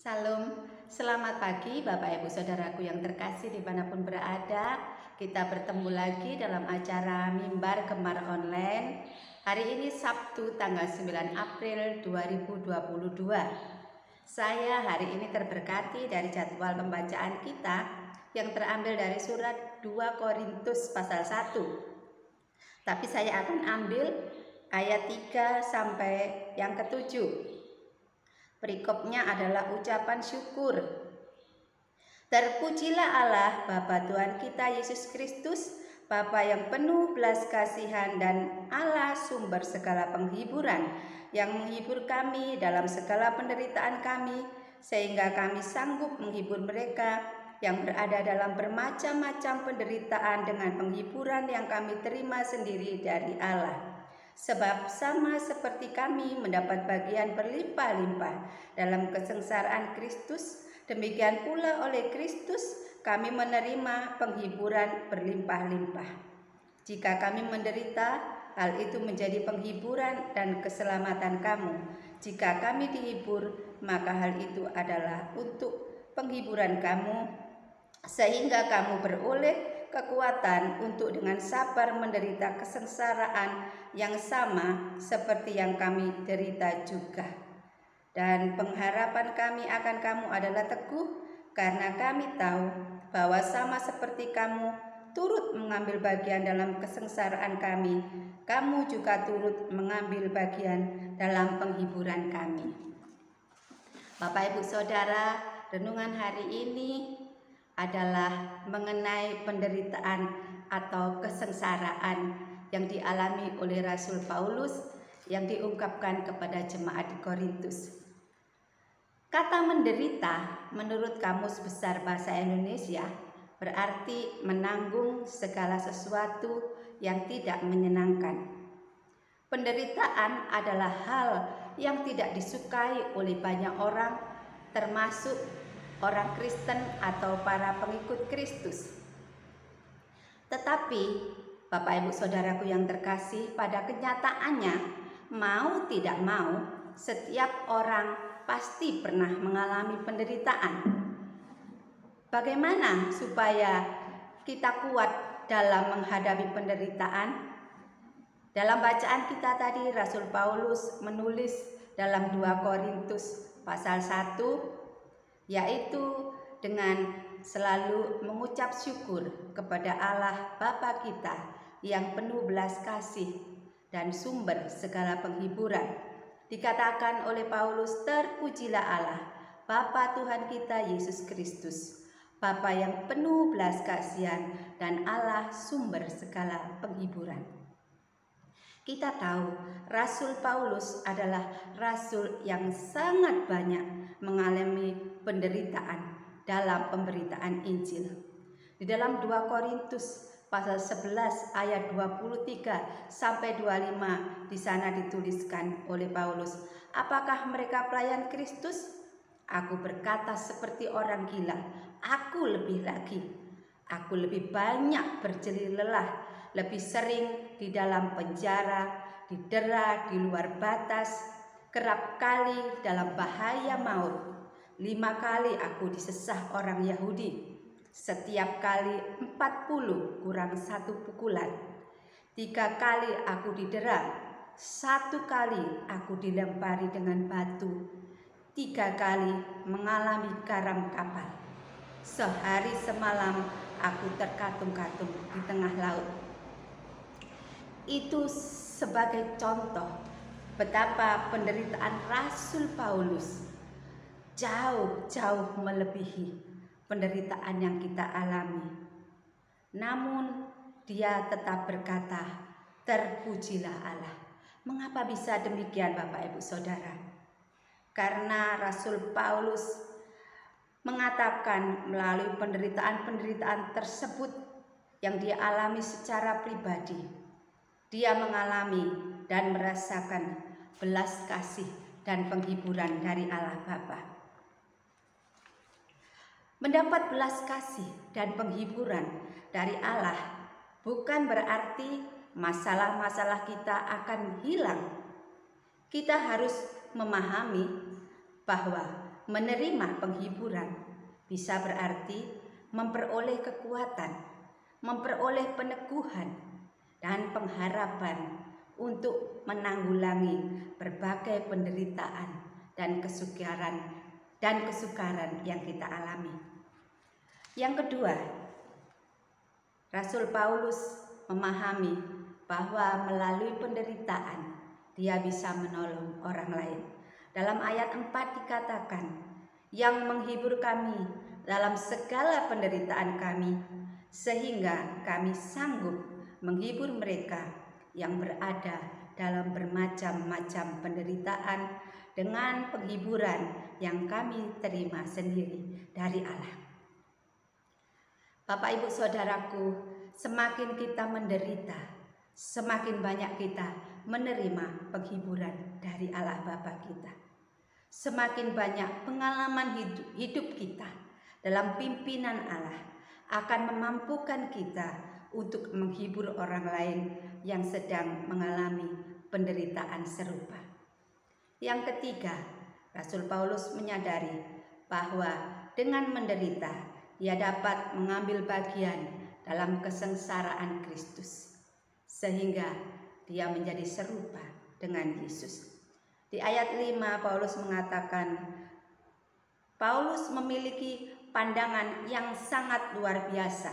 Salam, selamat pagi Bapak Ibu Saudaraku yang terkasih dimanapun berada. Kita bertemu lagi dalam acara Mimbar Gemar Online. Hari ini Sabtu tanggal 9 April 2022. Saya hari ini terberkati dari jadwal pembacaan kita yang terambil dari surat 2 Korintus pasal 1. Tapi saya akan ambil ayat 3 sampai yang ke-7. Perikopnya adalah ucapan syukur. Terpujilah Allah Bapa Tuhan kita Yesus Kristus, Bapa yang penuh belas kasihan dan Allah sumber segala penghiburan, yang menghibur kami dalam segala penderitaan kami, sehingga kami sanggup menghibur mereka yang berada dalam bermacam-macam penderitaan dengan penghiburan yang kami terima sendiri dari Allah. Sebab sama seperti kami mendapat bagian berlimpah-limpah dalam kesengsaraan Kristus, demikian pula oleh Kristus kami menerima penghiburan berlimpah-limpah. Jika kami menderita, hal itu menjadi penghiburan dan keselamatan kamu. Jika kami dihibur, maka hal itu adalah untuk penghiburan kamu, sehingga kamu beroleh kekuatan untuk dengan sabar menderita kesengsaraan yang sama seperti yang kami derita juga. Dan pengharapan kami akan kamu adalah teguh, karena kami tahu bahwa sama seperti kamu turut mengambil bagian dalam kesengsaraan kami, kamu juga turut mengambil bagian dalam penghiburan kami. Bapak Ibu Saudara, renungan hari ini adalah mengenai penderitaan atau kesengsaraan yang dialami oleh Rasul Paulus yang diungkapkan kepada jemaat di Korintus. Kata menderita menurut Kamus Besar Bahasa Indonesia berarti menanggung segala sesuatu yang tidak menyenangkan. Penderitaan adalah hal yang tidak disukai oleh banyak orang, termasuk orang Kristen atau para pengikut Kristus. Tetapi Bapak Ibu Saudaraku yang terkasih, pada kenyataannya mau tidak mau setiap orang pasti pernah mengalami penderitaan. Bagaimana supaya kita kuat dalam menghadapi penderitaan? Dalam bacaan kita tadi, Rasul Paulus menulis dalam 2 Korintus pasal 1, yaitu dengan selalu mengucap syukur kepada Allah Bapa kita yang penuh belas kasih dan sumber segala penghiburan. Dikatakan oleh Paulus, terpujilah Allah Bapa Tuhan kita Yesus Kristus, Bapa yang penuh belas kasihan dan Allah sumber segala penghiburan. Kita tahu Rasul Paulus adalah rasul yang sangat banyak mengalami penderitaan dalam pemberitaan Injil. Di dalam 2 Korintus pasal 11 ayat 23 sampai 25 di sana dituliskan oleh Paulus, apakah mereka pelayan Kristus? Aku berkata seperti orang gila, aku lebih lagi. Aku lebih banyak berjeri lelah, lebih sering di dalam penjara, didera di luar batas, kerap kali dalam bahaya maut. 5 kali aku disesah orang Yahudi, setiap kali 40 kurang 1 pukulan. 3 kali aku didera, 1 kali aku dilempari dengan batu, 3 kali mengalami karam kapal. Sehari semalam aku terkatung-katung di tengah laut. Itu sebagai contoh betapa penderitaan Rasul Paulus jauh-jauh melebihi penderitaan yang kita alami. Namun dia tetap berkata, terpujilah Allah. Mengapa bisa demikian Bapak Ibu Saudara? Karena Rasul Paulus mengatakan melalui penderitaan-penderitaan tersebut yang dia alami secara pribadi, dia mengalami dan merasakan belas kasih dan penghiburan dari Allah Bapa. Mendapat belas kasih dan penghiburan dari Allah bukan berarti masalah-masalah kita akan hilang. Kita harus memahami bahwa menerima penghiburan bisa berarti memperoleh kekuatan, memperoleh peneguhan dan pengharapan untuk menanggulangi berbagai penderitaan dan kesukaran yang kita alami. Yang kedua, Rasul Paulus memahami bahwa melalui penderitaan dia bisa menolong orang lain. Dalam ayat 4 dikatakan, yang menghibur kami dalam segala penderitaan kami, sehingga kami sanggup menghibur mereka yang berada dalam bermacam-macam penderitaan dengan penghiburan yang kami terima sendiri dari Allah. Bapak, Ibu, Saudaraku, semakin kita menderita, semakin banyak kita menerima penghiburan dari Allah Bapa kita. Semakin banyak pengalaman hidup kita dalam pimpinan Allah akan memampukan kita untuk menghibur orang lain yang sedang mengalami penderitaan serupa. Yang ketiga, Rasul Paulus menyadari bahwa dengan menderita ia dapat mengambil bagian dalam kesengsaraan Kristus, sehingga dia menjadi serupa dengan Yesus. Di ayat 5 Paulus mengatakan, Paulus memiliki pandangan yang sangat luar biasa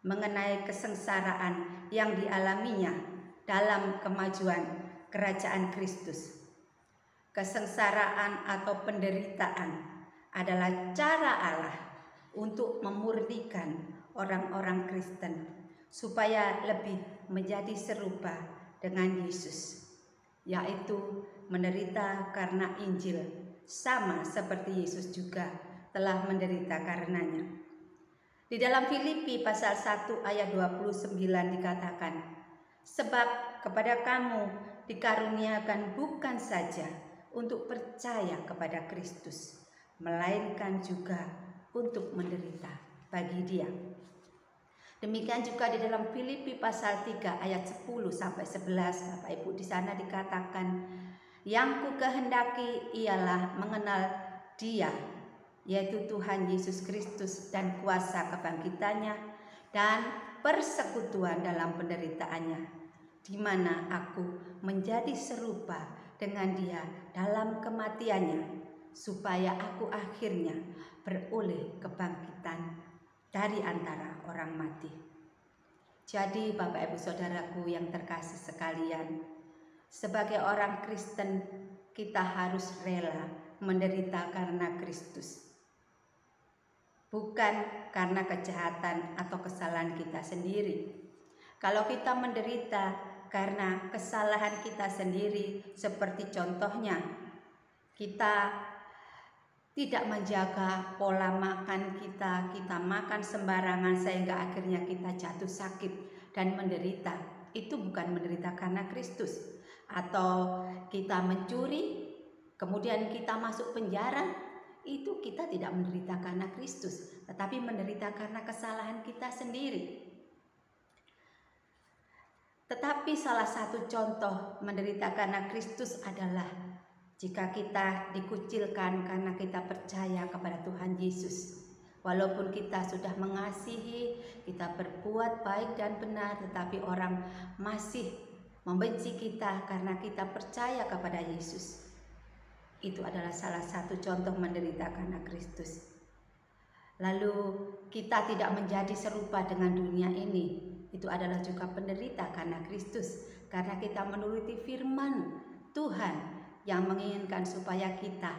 mengenai kesengsaraan yang dialaminya dalam kemajuan kerajaan Kristus. Kesengsaraan atau penderitaan adalah cara Allah untuk memurnikan orang-orang Kristen supaya lebih menjadi serupa dengan Yesus, yaitu menderita karena Injil, sama seperti Yesus juga telah menderita karenanya. Di dalam Filipi pasal 1 ayat 29 dikatakan, sebab kepada kamu dikaruniakan bukan saja untuk percaya kepada Kristus, melainkan juga untuk menderita bagi Dia. Demikian juga di dalam Filipi pasal 3 ayat 10 sampai 11, Bapak Ibu, di sana dikatakan, yang ku kehendaki ialah mengenal Dia, yaitu Tuhan Yesus Kristus, dan kuasa kebangkitannya dan persekutuan dalam penderitaannya, di mana aku menjadi serupa dengan Dia dalam kematiannya, supaya aku akhirnya beroleh kebangkitan dari antara orang mati. Jadi Bapak Ibu Saudaraku yang terkasih sekalian, sebagai orang Kristen kita harus rela menderita karena Kristus, bukan karena kejahatan atau kesalahan kita sendiri. Kalau kita menderita karena kesalahan kita sendiri, seperti contohnya kita tidak menjaga pola makan kita makan sembarangan sehingga akhirnya kita jatuh sakit dan menderita, itu bukan menderita karena Kristus. Atau kita mencuri, kemudian kita masuk penjara, itu kita tidak menderita karena Kristus, tetapi menderita karena kesalahan kita sendiri. Tetapi salah satu contoh menderita karena Kristus adalah jika kita dikucilkan karena kita percaya kepada Tuhan Yesus. Walaupun kita sudah mengasihi, kita berbuat baik dan benar, tetapi orang masih membenci kita karena kita percaya kepada Yesus. Itu adalah salah satu contoh menderita karena Kristus. Lalu kita tidak menjadi serupa dengan dunia ini. Itu adalah juga penderita karena Kristus, karena kita menuruti firman Tuhan yang menginginkan supaya kita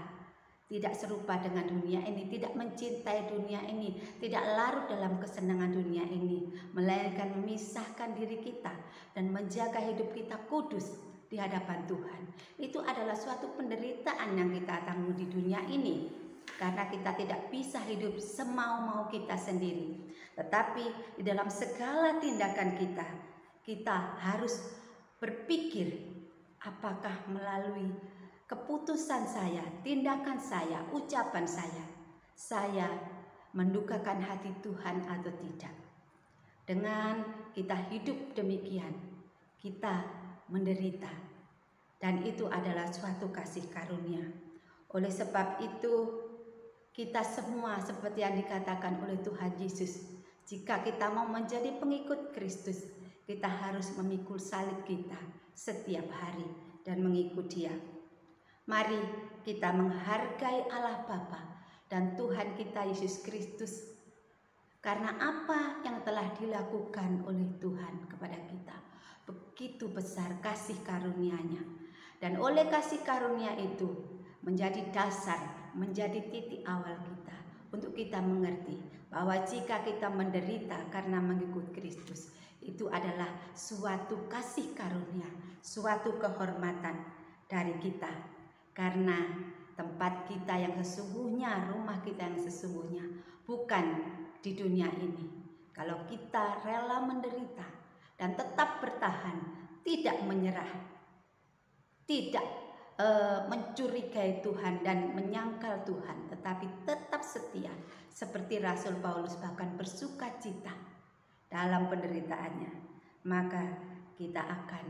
tidak serupa dengan dunia ini, tidak mencintai dunia ini, tidak larut dalam kesenangan dunia ini, melainkan memisahkan diri kita dan menjaga hidup kita kudus di hadapan Tuhan. Itu adalah suatu penderitaan yang kita tanggung di dunia ini, karena kita tidak bisa hidup semau-mau kita sendiri. Tetapi di dalam segala tindakan kita harus berpikir, apakah melalui keputusan saya, tindakan saya, ucapan saya mendukakan hati Tuhan atau tidak. Dengan kita hidup demikian, kita menderita, dan itu adalah suatu kasih karunia. Oleh sebab itu, kita semua seperti yang dikatakan oleh Tuhan Yesus, jika kita mau menjadi pengikut Kristus, kita harus memikul salib kita setiap hari dan mengikut Dia. Mari kita menghargai Allah Bapa dan Tuhan kita Yesus Kristus, karena apa yang telah dilakukan oleh Tuhan kepada kita. Begitu besar kasih karunia-Nya. Dan oleh kasih karunia itu menjadi dasar, menjadi titik awal kita untuk kita mengerti bahwa jika kita menderita karena mengikut Kristus, itu adalah suatu kasih karunia, suatu kehormatan dari kita. Karena tempat kita yang sesungguhnya, rumah kita yang sesungguhnya bukan di dunia ini. Kalau kita rela menderita dan tetap bertahan, tidak menyerah, tidak mencurigai Tuhan dan menyangkal Tuhan, tetapi tetap setia seperti Rasul Paulus, bahkan bersukacita dalam penderitaannya, maka kita akan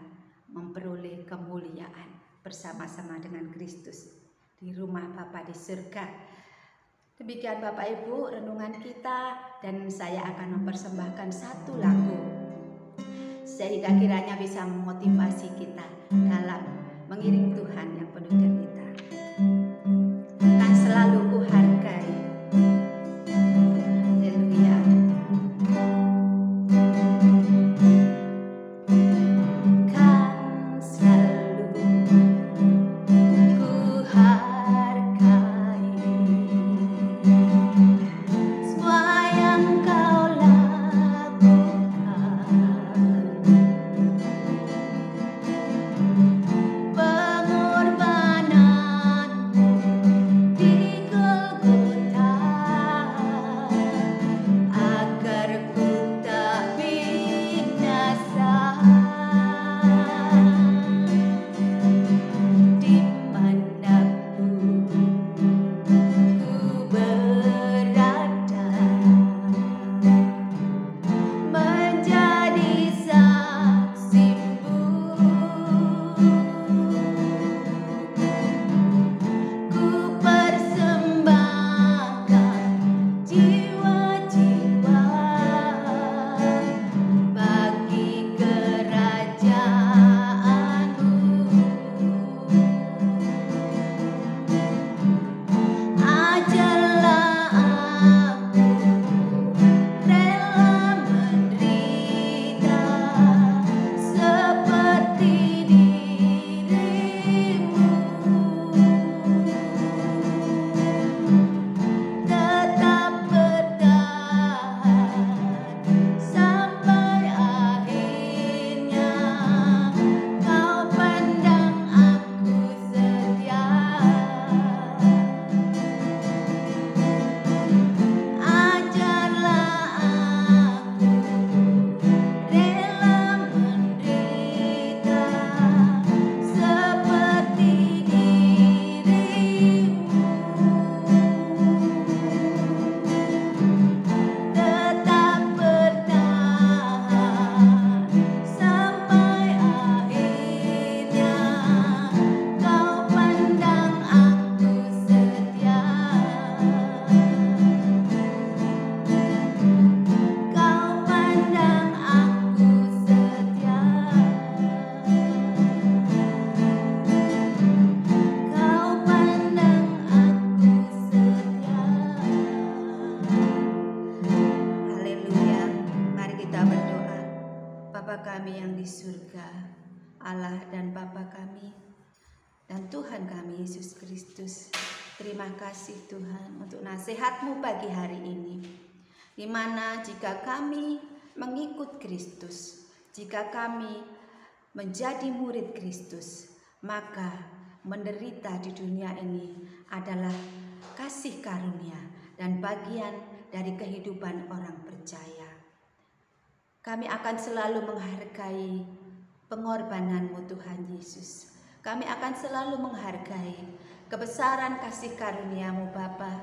memperoleh kemuliaan bersama-sama dengan Kristus di rumah Bapa di surga. Demikian Bapak Ibu renungan kita, dan saya akan mempersembahkan satu lagu sehingga kiranya bisa memotivasi kita dalam mengiring Tuhan yang penuh derita. Dan selalu ku hargai. Haleluya. Kan selalu ku hargai semua yang kau lakukan. Kami yang di surga, Allah dan Bapa kami dan Tuhan kami Yesus Kristus, terima kasih Tuhan untuk nasihat-Mu pagi hari ini, di mana jika kami mengikut Kristus, jika kami menjadi murid Kristus, maka menderita di dunia ini adalah kasih karunia dan bagian dari kehidupan orang percaya. Kami akan selalu menghargai pengorbanan-Mu Tuhan Yesus. Kami akan selalu menghargai kebesaran kasih karunia-Mu Bapa.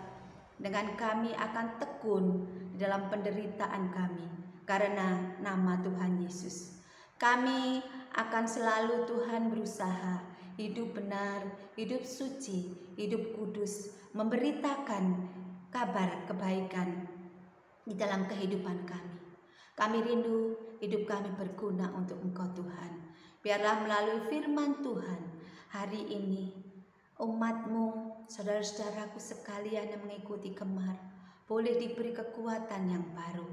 Dengan kami akan tekun dalam penderitaan kami karena nama Tuhan Yesus. Kami akan selalu Tuhan berusaha hidup benar, hidup suci, hidup kudus, memberitakan kabar kebaikan di dalam kehidupan kami. Kami rindu hidup kami berguna untuk Engkau Tuhan. Biarlah melalui firman Tuhan hari ini umat-Mu, saudara-saudaraku sekalian yang mengikuti Kemar, boleh diberi kekuatan yang baru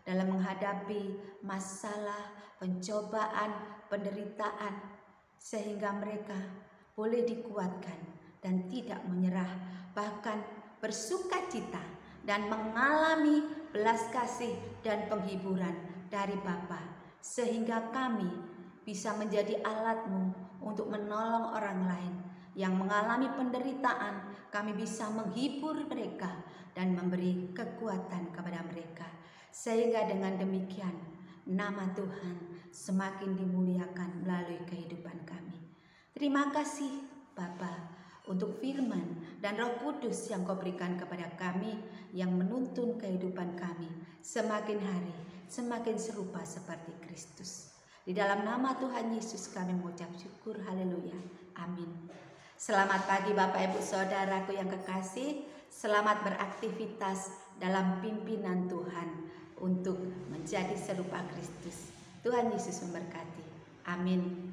dalam menghadapi masalah, pencobaan, penderitaan, sehingga mereka boleh dikuatkan dan tidak menyerah, bahkan bersukacita dan mengalami belas kasih dan penghiburan dari Bapa, sehingga kami bisa menjadi alat-Mu untuk menolong orang lain yang mengalami penderitaan. Kami bisa menghibur mereka dan memberi kekuatan kepada mereka, sehingga dengan demikian nama Tuhan semakin dimuliakan melalui kehidupan kami. Terima kasih Bapa untuk firman dan Roh Kudus yang Kau berikan kepada kami, yang menuntun kehidupan kami semakin hari semakin serupa seperti Kristus. Di dalam nama Tuhan Yesus kami mengucap syukur, haleluya, amin. Selamat pagi Bapak Ibu Saudaraku yang kekasih, selamat beraktivitas dalam pimpinan Tuhan untuk menjadi serupa Kristus. Tuhan Yesus memberkati, amin.